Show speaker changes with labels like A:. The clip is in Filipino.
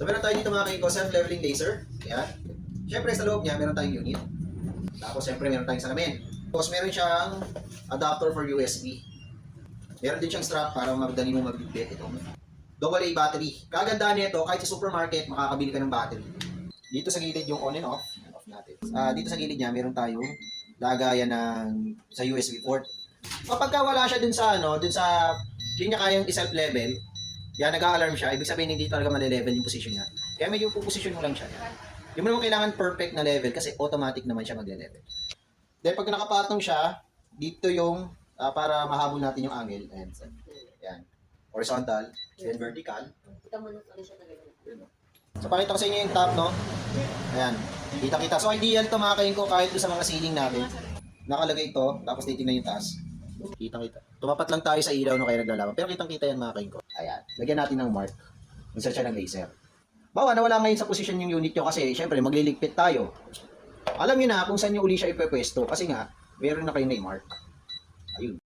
A: So meron tayo dito mga kayo, self-leveling laser. Yan. Siyempre sa loob niya, meron tayong unit. Tapos siyempre meron tayong salamin. Tapos meron siyang adapter for USB. Meron din siyang strap para madali mo magbitbit itong AA battery. Kagandahan nito, kahit sa supermarket, makakabili ka ng battery. Dito sa gilid yung on and off. Off natin. Dito sa gilid niya, meron tayong lagayan ng sa USB port. Kapag wala siya dun sa dun sa hindi niya kayang i-self-level, yan, nag-a-alarm siya. Ibig sabihin, hindi talaga mali-level yung position niya. Kaya medyo puposition mo lang siya. Hindi mo naman kailangan perfect na level kasi automatic naman siya magle-level. Then, pag nakapatong siya, dito yung para mahabol natin yung angle. Ayan. Yan. Horizontal, then vertical. So, pakita ko sa inyo yung top, no? Ayan. Kita-kita. So, ideal to mga kain ko kahit sa mga ceiling natin. Nakalagay ito, tapos titignan yung taas. Kitang-kita. Tumapat lang tayo sa ilaw no kaya naglalaban. Pero kitang-kita yan mga kain ko. Ayan. Lagyan natin ng mark. Insert siya ng laser. Bawa, nawala ngayon sa position yung unit nyo kasi syempre magliligpit tayo. Alam nyo na kung saan nyo uli siya ipepwesto kasi nga, meron na kayo na i-mark. Ayun.